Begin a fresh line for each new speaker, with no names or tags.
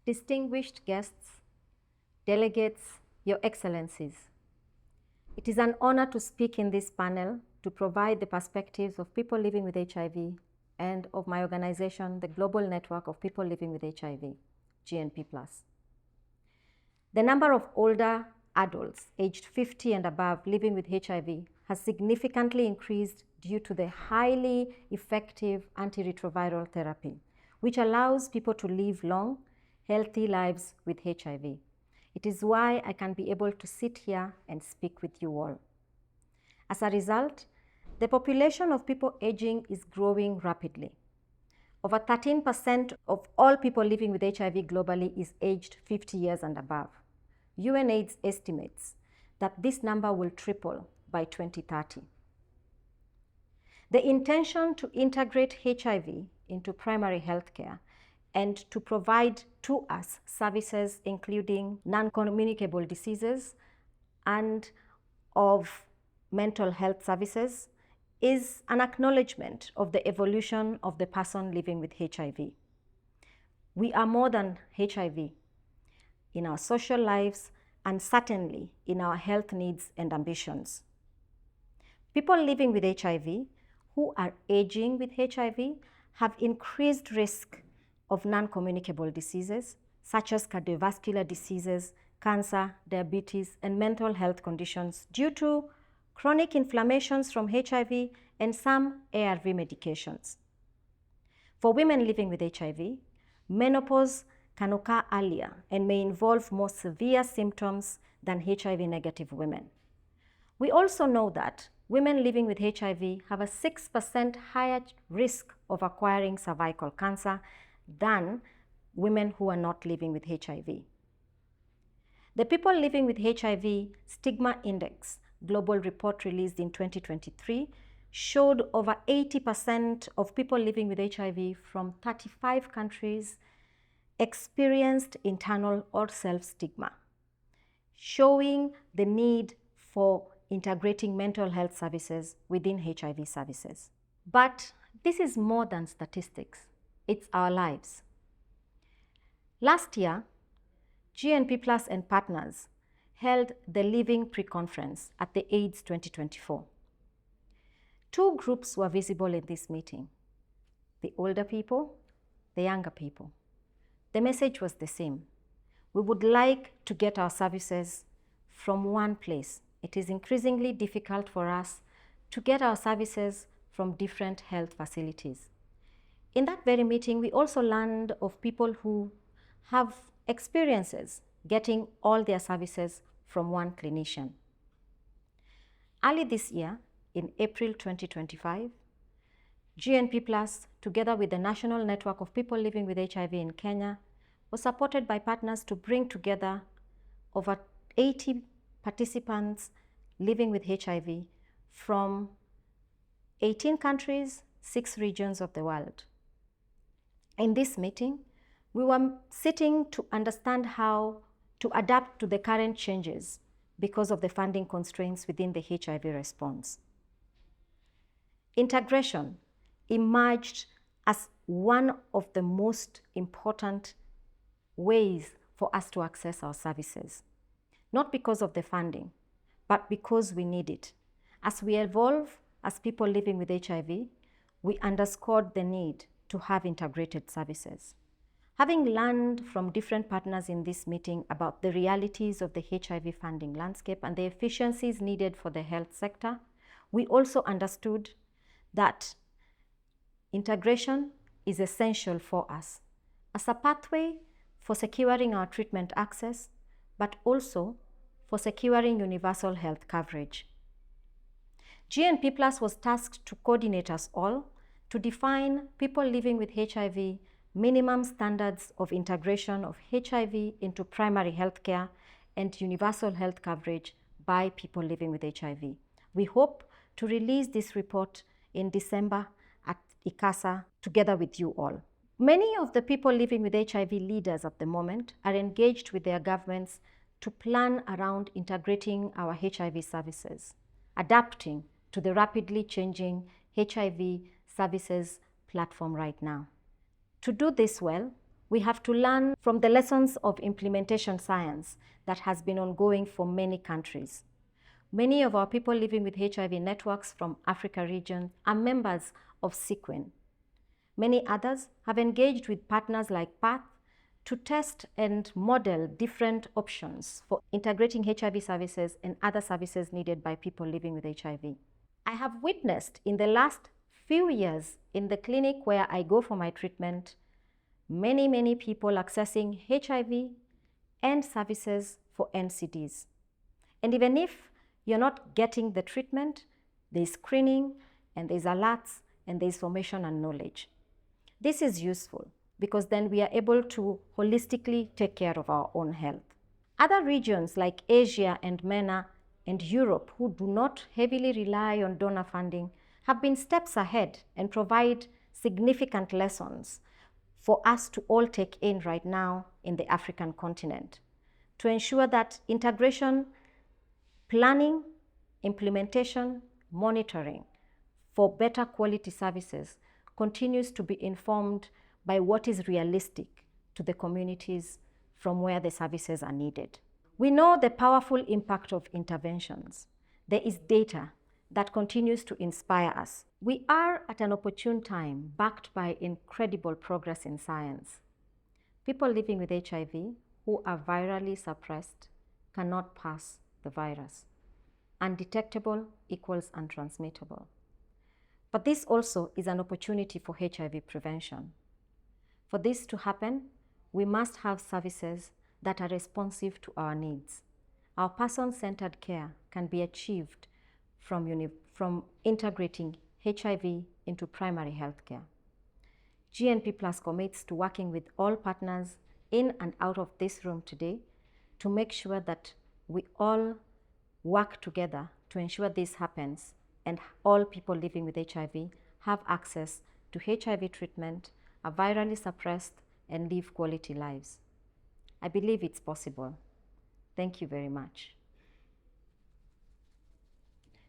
distinguished guests, delegates, Your Excellencies. It is an honor to speak in this panel to provide the perspectives of people living with HIV and of my organization, the Global Network of People Living with HIV, GNP+. The number of older adults aged 50 and above living with HIV has significantly increased due to the highly effective antiretroviral therapy, which allows people to live long, healthy lives with HIV. It is why I can be able to sit here and speak with you all. As a result, the population of people aging is growing rapidly. Over 13% of all people living with HIV globally is aged 50 years and above. UNAIDS estimates that this number will triple by 2030. The intention to integrate HIV into primary health care and to provide to us services including non-communicable diseases and of mental health services is an acknowledgement of the evolution of the person living with HIV. We are more than HIV in our social lives and certainly in our health needs and ambitions. People living with HIV who are aging with HIV have increased risk of non-communicable diseases such as cardiovascular diseases, cancer, diabetes, and mental health conditions due to chronic inflammations from HIV and some ARV medications. For women living with HIV, menopause can occur earlier and may involve more severe symptoms than HIV-negative women. We also know that women living with HIV have a 6% higher risk of acquiring cervical cancer than women who are not living with HIV. The People Living with HIV Stigma Index global report released in 2023 showed over 80% of people living with HIV from 35 countries experienced internal or self-stigma, showing the need for integrating mental health services within HIV services. But this is more than statistics. It's our lives. Last year, GNP Plus and partners held the Living Pre-Conference at the AIDS 2024. Two groups were visible in this meeting: the older people, the younger people. The message was the same. We would like to get our services from one place. It is increasingly difficult for us to get our services from different health facilities. In that very meeting, we also learned of people who have experiences getting all their services from one clinician. Early this year, in April 2025, GNP Plus, together with the National Network of People Living with HIV in Kenya, was supported by partners to bring together over 80 participants living with HIV from 18 countries, 6 regions of the world. In this meeting, we were sitting to understand how to adapt to the current changes because of the funding constraints within the HIV response. Integration emerged as one of the most important ways for us to access our services, not because of the funding, but because we need it. As we evolve as people living with HIV, we underscored the need to have integrated services. Having learned from different partners in this meeting about the realities of the HIV funding landscape and the efficiencies needed for the health sector, we also understood that integration is essential for us as a pathway for securing our treatment access, but also for securing universal health coverage. GNP Plus was tasked to coordinate us all to define people living with HIV minimum standards of integration of HIV into primary health care and universal health coverage by people living with HIV. We hope to release this report in December at ICASA together with you all. Many of the people living with HIV leaders at the moment are engaged with their governments to plan around integrating our HIV services, adapting to the rapidly changing HIV services platform right now. To do this well, We have to learn from the lessons of implementation science that has been ongoing for many countries. Many of our people living with HIV networks from Africa region are members of SEQUEN. Many others have engaged with partners like PATH to test and model different options for integrating HIV services and other services needed by people living with HIV. I have witnessed in the last few years in the clinic where I go for my treatment, many people accessing HIV and services for NCDs. And even if you're not getting the treatment, there's screening and there's alerts and there's information and knowledge. This is useful because then we are able to holistically take care of our own health. Other regions like Asia and MENA and Europe, who do not heavily rely on donor funding, have been steps ahead and provide significant lessons for us to all take in right now in the African continent to ensure that integration, planning, implementation, monitoring for better quality services continues to be informed by what is realistic to the communities from where the services are needed. We know the powerful impact of interventions. There is data that continues to inspire us. We are at an opportune time, backed by incredible progress in science. People living with HIV who are virally suppressed cannot pass the virus. Undetectable equals untransmittable. But this also is an opportunity for HIV prevention. For this to happen, we must have services that are responsive to our needs. Our person-centered care can be achieved from integrating HIV into primary health care. GNP Plus commits to working with all partners in and out of this room today to make sure that we all work together to ensure this happens and all people living with HIV have access to HIV treatment, are virally suppressed, and live quality lives. I believe it's possible. Thank you very much.